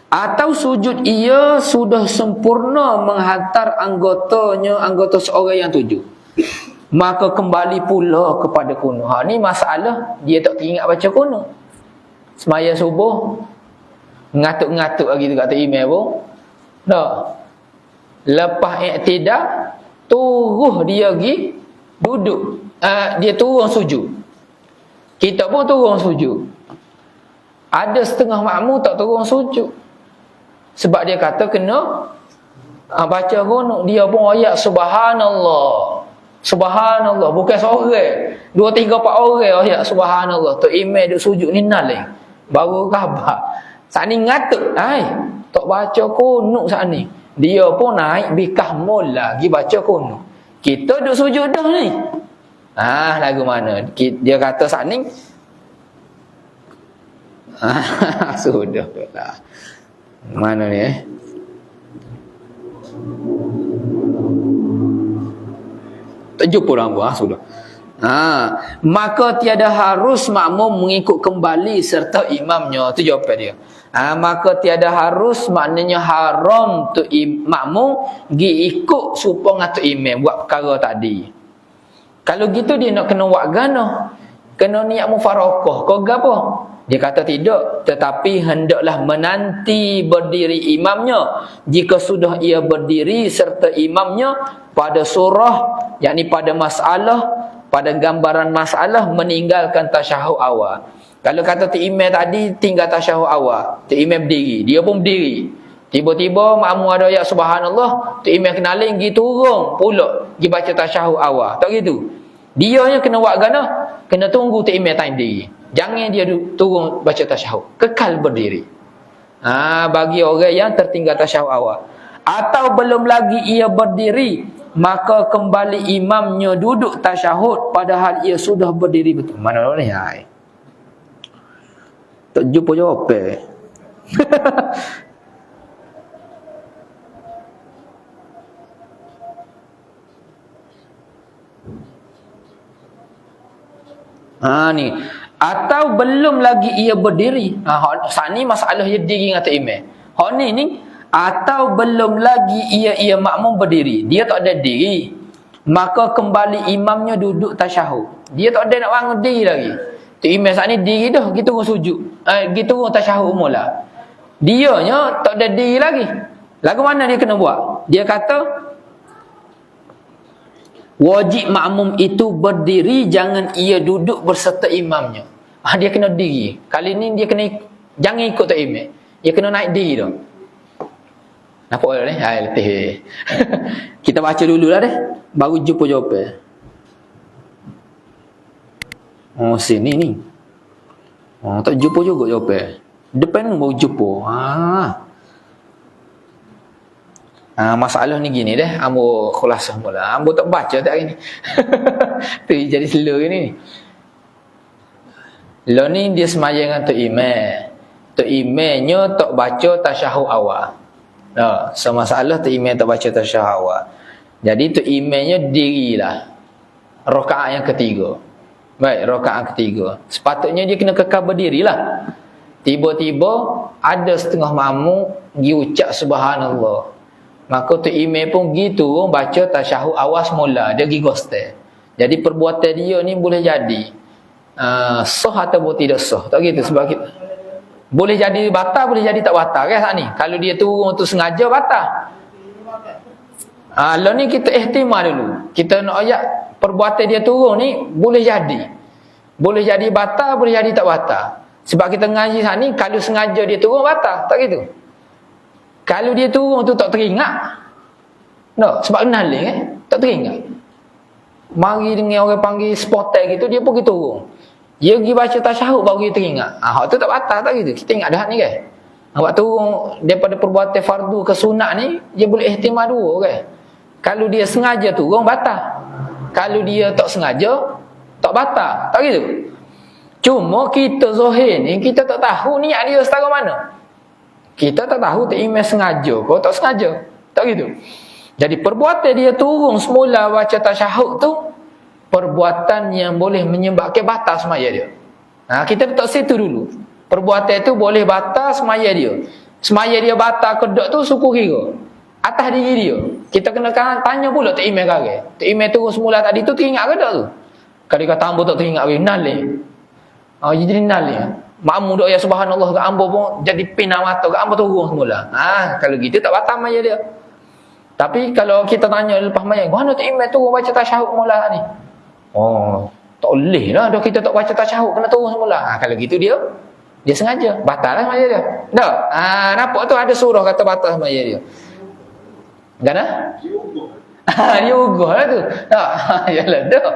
Atau sujud ia sudah sempurna menghantar anggota seorang yang tujuh. Maka kembali pula kepada kunuh. Ni masalah dia tak teringat baca kunuh. Semaya subuh ngatuk-ngatuk lagi dekat tu imam pun. Tak. Lepas i'tidal turun dia pergi duduk. Dia turun sujud. Kita pun turun sujud. Ada setengah makmum tak turun sujud. Sebab dia kata kena baca kunut. Dia pun ayat subhanallah. Subhanallah. Bukan seorang. 2, 3, 4 orang ayat subhanallah. Tu imam duduk sujud ni naling. Baru khabar. Saat ni ngatuk. Tak baca kunut saat ni. Dia pun naik bikah mula pergi baca kunut. Kita duduk sujud dah ni. Lagu mana? Dia kata saat ni. Sudah lah. Mana ni tak jumpa orang buah sudah. Maka tiada harus makmum mengikut kembali serta imamnya. Tu jawapan dia. Maka tiada harus maknanya haram tu makmum pergi ikut supaya ngatu imam buat perkara tadi. Kalau gitu dia nak kena buat gana. Kena niat mufarakah. Kau gapo? Dia kata tidak, tetapi hendaklah menanti berdiri imamnya jika sudah ia berdiri serta imamnya pada surah, yakni pada masalah, pada gambaran masalah meninggalkan tasyahud awal. Kalau kata tu imam tadi tinggal tasyahud awal, tu imam berdiri, dia pun berdiri. Tiba-tiba makmum ada ayat subhanallah, tu imam kenalin pergi turun pula pergi baca tasyahud awal. Tak gitu. Dianya kena buat gana, kena tunggu tu imam time diri. Jangan dia turun baca tasyahud. Kekal berdiri. Bagi orang yang tertinggal tasyahud awal. Atau belum lagi ia berdiri, maka kembali imamnya duduk tasyahud padahal ia sudah berdiri betul. Mana ni? Tak jumpa jawapan. Ni. Atau belum lagi ia berdiri. Saat ni masalah dia diri dengan imam. Ni atau belum lagi ia makmum berdiri. Dia tak ada diri. Maka kembali imamnya duduk tasyahud. Dia tak ada nak bangun diri lagi. Tu imam saat ni diri dah, gitu turun sujud. Gitu turun tasyahud mula. Dianya tak ada diri lagi. Lagu mana dia kena buat? Dia kata Wajib makmum itu berdiri, jangan ia duduk berserta imamnya. Dia kena diri. Kali ni dia kena jangan ikut tok imam. Dia kena naik diri tu. Nampak tak ni? Letih. Kita baca dululah deh, baru jumpa jawapan. Sini ni. Tak jumpa juga jawapan. Depan baru jumpa. Masalah ni gini deh, ambo khulasah mula. Ambo tak baca tak hari ni. Tu jadi slow ni. Lo ni dia semayang dengan tok imam. Tok imamnya tak baca tasyahud awal. Masalah tok imam tak baca tasyahud awal. Jadi tok imamnya dirilah rakaat yang ketiga. Baik, rakaat ketiga. Sepatutnya dia kena kekal berdirilah. Tiba-tiba ada setengah makmum pergi ucap subhanallah. Maka tok imam pun gitu baca tasyahud awal semula, dia pergi ghostel. Jadi perbuatan dia ni boleh jadi sah ataupun tidak sah. Tak gitu sebab kita boleh jadi batal, boleh jadi tak batal kan saat ni. Kalau dia turun tu sengaja batal. Lah ni kita ihtimal dulu. Kita nak ayat perbuatan dia turun ni boleh jadi. Boleh jadi batal, boleh jadi tak batal. Sebab kita ngaji saat ni kalau sengaja dia turun batal, tak gitu. Kalau dia turun tu tak teringat. Sebab kenaling tak teringat. Mari dengan orang panggil spotek gitu, dia pergi turun. Dia pergi baca tasyahud baru dia teringat. Hak tu tak batal tak gitu. Kita ingat dah ni kan. Awak turun daripada perbuatan fardu ke sunat ni, dia boleh ihtimal dua kan. Kalau dia sengaja turun batal. Kalau dia tak sengaja tak batal. Tak gitu. Cuma kita zahir ni kita tak tahu niat dia setara mana. Kita tak tahu tak imam sengaja ke tak sengaja. Tak gitu. Jadi perbuatan dia turun semula baca tasyahud tu perbuatan yang boleh menyebabkan batal semaya dia. Kita letak situ dulu. Perbuatan tu boleh batal semaya dia. Semaya dia batal kedok tu suku kira atas diri dia. Kita kena tanya pula tok imam kare. Tok imam turun semula tadi tu teringat kedok tu. Kalau kata ambo tak teringat we nalih. Jadi nalih. Makmum doa ya subhanallah ke ambo pun jadi pinang mata ke ambo turun semula. Kalau gitu tak batal semaya dia. Tapi kalau kita tanya lepas mayang, mana tok imam turun baca tasyahud mula ni? Tak boleh lah dah kita tak baca tasyahud, kena turun semula. Kalau gitu dia sengaja, batal lah semaya dia. Tak? Nampak tu ada surah kata batal semaya dia. Kan? Dia ugah lah tu. Yalah dah.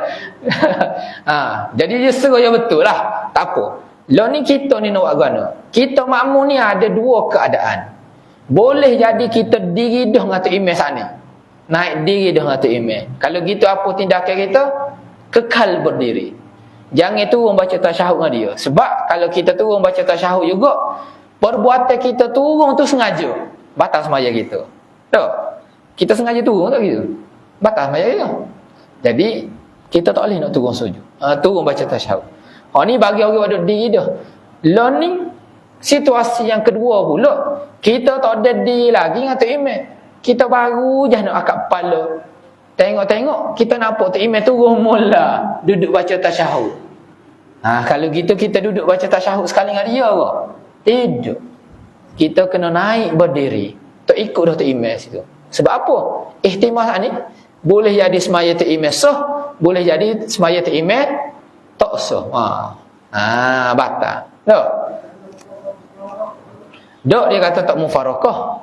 Jadi dia suruh yang betul lah. Tak apa. Lah ni kita ni nak buat gana. Kita makmum ni ada dua keadaan. Boleh jadi kita diri dah dengan tok imam saat ni. Naik diri dah dengan tok imam. Kalau gitu apa tindakan kita? Kekal berdiri. Jangan turun baca tasyahud dengan dia. Sebab kalau kita turun baca tasyahud juga, perbuatan kita turun tu sengaja. Batal semaya kita. Tak? Kita sengaja turun tak gitu? Batal semaya kita. Jadi, kita tak boleh nak turun sujud. Turun baca tasyahud. Ni bagi orang ada diri dah. Learning situasi yang kedua pula, kita tak ada diri lagi dengan tok imam. Kita baru je nak akak kepala. Tengok-tengok, kita nampak tok imam turun mula duduk baca tasyahud. Kalau gitu kita duduk baca tasyahud sekali dengan dia ke? Tidak. Kita kena naik berdiri. Tak ikut dah tok imam situ. Sebab apa? Ihtimal saat ni boleh jadi semaya tok imam sah, boleh jadi semaya tok imam tak sah. Batal. Tak? Dok dia kata tak mufarakah.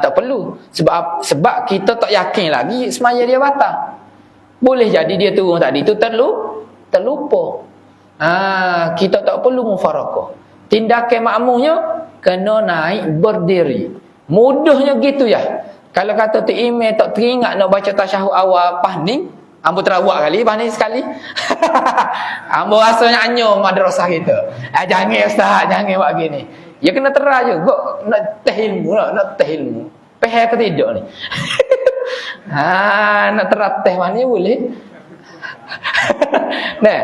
Tak perlu. Sebab kita tak yakin lagi semaya dia batal. Boleh jadi dia turun tadi tu terlupa. Kita tak perlu mufarakah. Tindakan makmumnya kena naik berdiri. Mudahnya gitu ya. Kalau kata tok imam tak teringat nak baca tasyahud awal pahning, ambo terawak kali pahning sekali. Ambo rasanya anyum madrasah kita. Jangan ustaz, jangan buat gini. Ya kena terah juga nak teh ilmu lah, nak teh ilmu. Peh ke tidak ni? Nak terah teh mana boleh? Nah.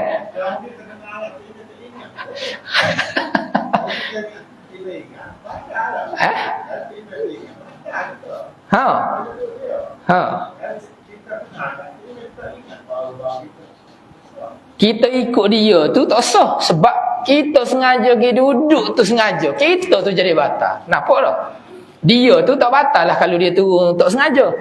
Kita ikut dia tu tak sah. Sebab kita sengaja pergi duduk tu sengaja. Kita tu jadi batal. Nampak tak? Dia tu tak batal lah kalau dia tu tak sengaja.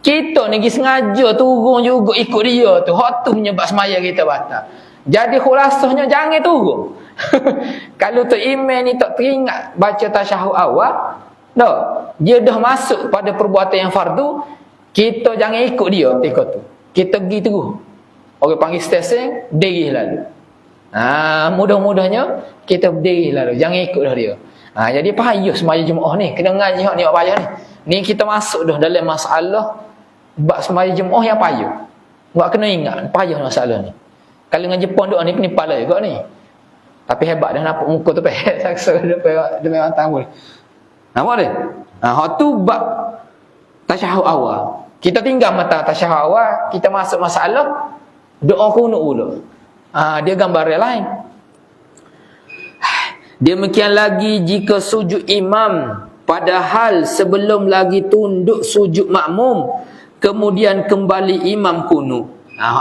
Kita ni pergi sengaja turun juga ikut dia tu. Hak tu menyebab semaya kita batal. Jadi khulasahnya jangan turun. Kalau tu imam ni tak teringat baca tasyahud awal, dah dia dah masuk pada perbuatan yang fardu, kita jangan ikut dia ketika tu. Kita pergi terus. Orang panggil stesen, berdiri lalu. Mudah-mudahnya kita berdiri lalu, jangan ikut dah dia. Jadi payah semaya Jumaat ni, kena ngaji hak ni buat payah ni. Ni kita masuk dah dalam masalah bab semaya Jumaat yang payah. Buat kena ingat payah masalah ni. Kalau dengan Jepun duk ni penipala juga ni. Tapi hebat dah nampak muka tu saksa dia memang tahu. Nampak dia? Hak tu bab tasyahud awal. Kita tinggal mata tasyahud awal, kita masuk masalah doa kunut pula. Dia gambar yang lain. Demikian lagi jika sujud imam padahal sebelum lagi tunduk sujud makmum, kemudian kembali imam kunut.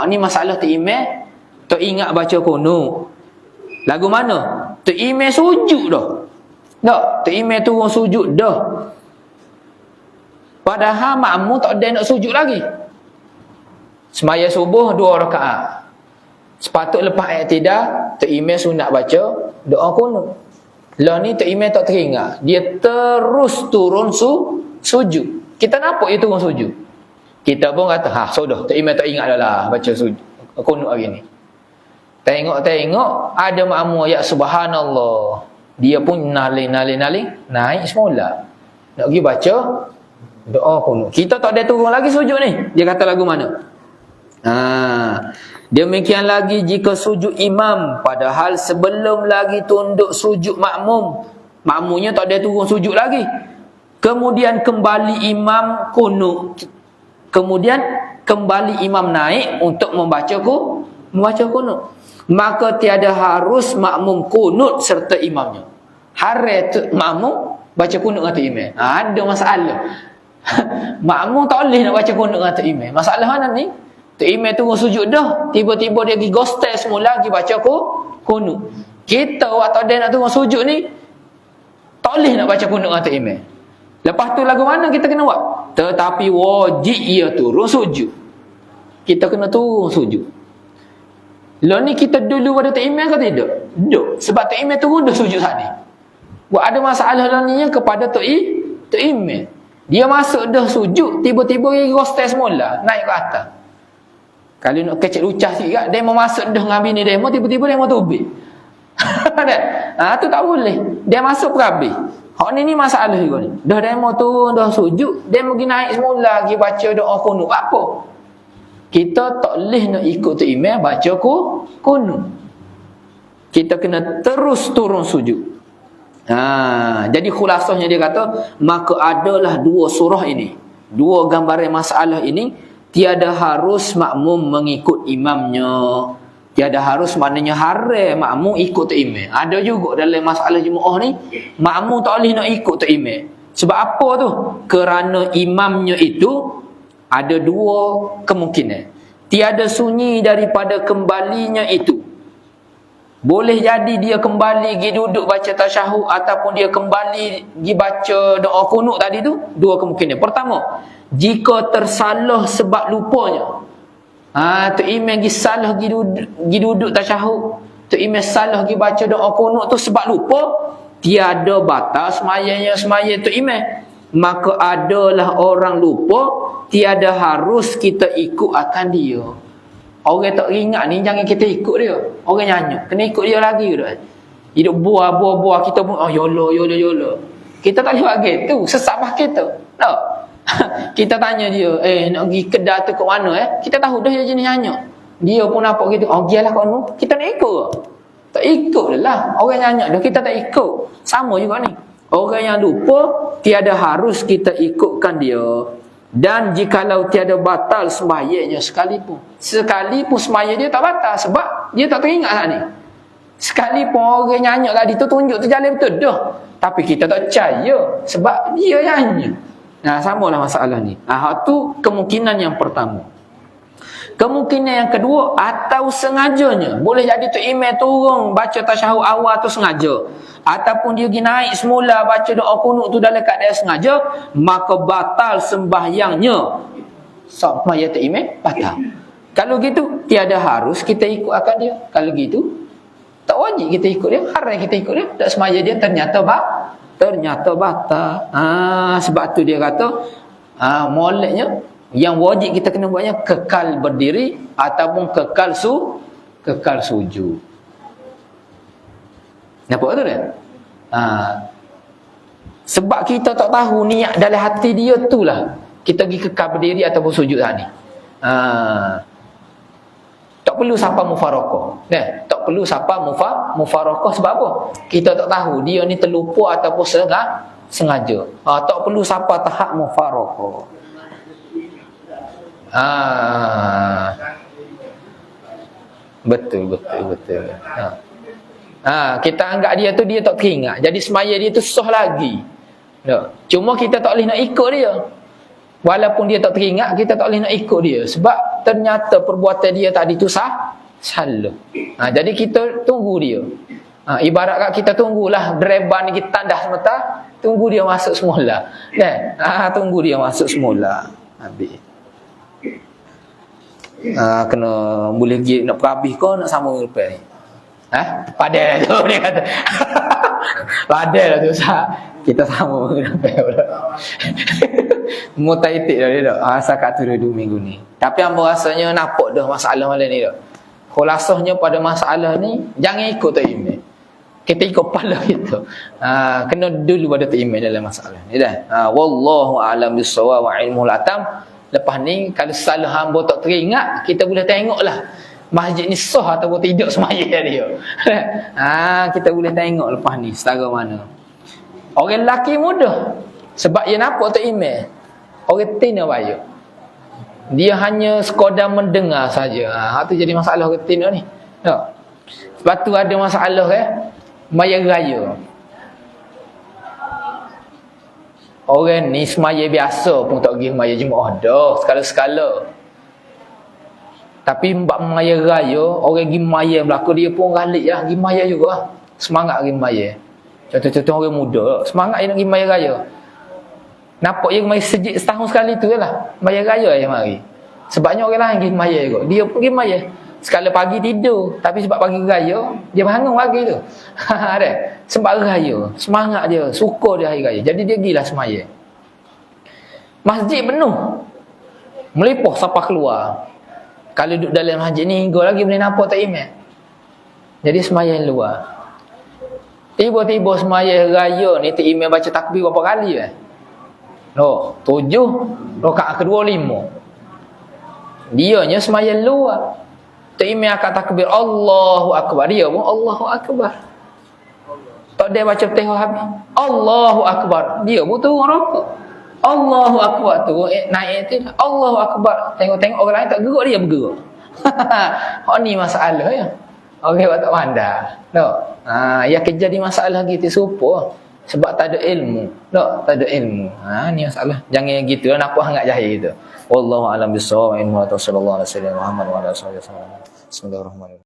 Ni masalah tu imam tak ingat baca kunut. Lagu mana? Tu imam sujud dah. Tak, tu imam turun sujud dah. Padahal makmum tak ada nak sujud lagi. Semaya subuh 2 rakaat. Sepatut lepas i'tidal, tu imam sunat baca doa kunut. Lah ni tu imam tak teringat. Dia terus turun sujud. Kita nampak dia turun sujud. Kita pun kata, sudah, tu imam tak ingat dah lah baca sujud kunut hari ni. Tengok-tengok ada makmum ya subhanallah. Dia pun naling naik semula. Nak pergi baca doa kunut. Kita tak ada turun lagi sujud ni. Dia kata lagu mana? Demikian lagi jika sujud imam padahal sebelum lagi tunduk sujud makmum. Makmumnya tak ada turun sujud lagi. Kemudian kembali imam kunut. Kemudian kembali imam naik untuk membaca kunut. Maka tiada harus makmum kunut serta imamnya. Hari makmum baca kunut dengan imam. Ada masalah. Makmum tak boleh nak baca kunut dengan imam. Masalah mana ni? Imam turun sujud dah, tiba-tiba dia pergi gostel semula pergi baca kunut. Kita waktu dia nak turun sujud ni tak boleh nak baca kunut dengan imam. Lepas tu lagu mana kita kena buat? Tetapi wajib ia turun sujud. Kita kena turun sujud. Lah ni kita dulu pada tak imam ke tidak? Duduk. Sebab tak imam turun dah sujud saat ni. Buat ada masalah lah ni kepada tak imam. Dia masuk dah sujud, tiba-tiba dia gostel semula, naik ke atas. Kalau nak kecek lucah sikit, dia mau masuk dah dengan bini demo, tiba-tiba dia mau tubik. Tu tak boleh. Dia masuk perhabis. Hak ni masalah juga ni. Dah demo turun, dah sujud, dia mau pergi naik semula, pergi baca doa kunut. Apa? Kita tak boleh nak ikut tu imam baca kunut. Kita kena terus turun sujud. Jadi khulasahnya dia kata, maka adalah 2 surah ini, 2 gambaran masalah ini, tiada harus makmum mengikut imamnya. Tiada harus maknanya haram makmum ikut tu imam. Ada juga dalam masalah Jumaat ni, makmum tak boleh nak ikut tu imam. Sebab apa tu? Kerana imamnya itu ada 2 kemungkinan. Tiada sunyi daripada kembalinya itu. Boleh jadi dia kembali pergi duduk baca tasyahud ataupun dia kembali pergi baca doa kunut tadi tu. 2 kemungkinan. Pertama, jika tersalah sebab lupanya. Tu imam pergi salah pergi duduk tasyahud. Tu imam salah pergi baca doa kunut tu sebab lupa. Tiada batal semayanya semaya tu imam. Maka adalah orang lupa, tiada harus kita ikut akan dia. Orang tak ingat ni jangan kita ikut dia. Orang nyanyi kena ikut dia lagi dah. Hidup buah kita pun yolo. Kita tak boleh buat gitu, sesama kita. Tak. Kita tanya dia, nak pergi kedai tu kat mana Kita tahu dah dia jenis nyanyi. Dia pun nampak gitu, gialah kat mana. Kita nak ikut. Tak ikut lah. Orang nyanyi dah kita tak ikut. Sama juga ni. Orang yang lupa tiada harus kita ikutkan dia. Dan jikalau tiada batal sembahyangnya sekalipun sembahyang dia tak batal sebab dia tak teringat saat ni. Sekalipun orang nyanyi tadi tu tunjuk tu jalan betul dah, tapi kita tak percaya sebab dia nyanyi. Samalah masalah ni. Tu kemungkinan yang pertama. Kemungkinan yang kedua, atau sengajanya. Boleh jadi tu imam turun baca tasyahud awal tu sengaja, ataupun dia pergi naik semula baca doa kunut tu dalam keadaan sengaja, maka batal sembahyangnya. semaya tak imam batal. Kalau gitu tiada harus kita ikut akan dia. Kalau gitu tak wajib kita ikut dia, haram kita ikut dia. Tak semaya dia ternyata batal. Sebab tu dia kata moleknya yang wajib kita kena buatnya kekal berdiri ataupun kekal sujud. Nampak tu kan? Sebab kita tak tahu niat dalam hati dia tu lah kita pergi kekal berdiri ataupun sujud tadi. Tak perlu siapa mufarakah. Tak perlu siapa mufarakah sebab apa? Kita tak tahu dia ni terlupa ataupun sengaja. Tak perlu siapa tahap mufarakah. Betul. Kita anggap dia tu dia tak teringat. Jadi semaya dia tu sah lagi. Cuma kita tak boleh nak ikut dia. Walaupun dia tak teringat, kita tak boleh nak ikut dia. Sebab ternyata perbuatan dia tadi tu salah. Jadi kita tunggu dia. Ibarat kat kita tunggulah driver ni kita tandas semata, tunggu dia masuk semula. Kan? Tunggu dia masuk semula. Habis. Kena boleh pergi nak perhabis kau nak sama lepas ni. Padahal tu dia kata. Padahal tu kita sama lepas pula. Mutaitik dah dia dah. Asal kat tu 2 minggu ni. Tapi hamba rasanya nampak dah masalah malam ni dah. Khulasahnya pada masalah ni jangan ikut tak imam. Kita ikut kepala kita. Kena dulu pada tak imam dalam masalah ni dah. Wallahu a'lam bissawab wa ilmuhul atam. Lepas ni kalau salah hamba tak teringat, kita boleh tengoklah masjid ni sah ataupun tidak semaya dia. Kita boleh tengok lepas ni setara mana. Orang lelaki mudah sebab dia nampak tak imam. Orang tina bayar. Dia hanya sekadar mendengar saja. Tu jadi masalah orang tina ni. Sebab tu ada masalah maya raya. Orang ni semaya biasa pun tak pergi maya Jumaat dah, sekala-sekala. Tapi mbak maya raya, orang pergi maya belaka dia pun galik lah, pergi maya juga. Semangat pergi maya. Contoh-contoh orang muda, semangat dia nak pergi maya raya. Nampak dia maya sejik setahun sekali tu lah. Maya raya yang mari. Sebabnya orang lain pergi maya juga. Dia pun pergi maya. Sekala pagi tidur, tapi sebab pagi raya, dia bangun pagi tu. Sebab raya, semangat dia, suka dia hari raya. Jadi dia gilah semaya. Masjid penuh. Melipuh sampai keluar. Kalau duduk dalam masjid ni, hingga lagi boleh nampak tak imam. Jadi semaya luar. Tiba-tiba semaya raya ni, tak imam baca takbir berapa kali 7, rakaat kedua 5. Dianya semaya luar. Tak imam akan takbir Allahu Akbar. Dia pun Allahu Akbar. Tak dia baca Fatihah habis. Allahu Akbar. Dia pun turun rokok. Allahu Akbar tu naik tu. Allahu Akbar. Tengok-tengok orang lain tak gerak, dia bergerak. Ni masalah ya. Orang tak pandai. Yang kejadi masalah gitu serupa. Sebab tak ada ilmu. Tak ada ilmu. Ni masalah. Jangan gitu lah. Nampak hangat jahil gitu. Wallahu a'lam bissawab. Sallallahu alaihi wasallam. Muhammad wa ala alihi wasallam. Bismillahirrahmanirrahim.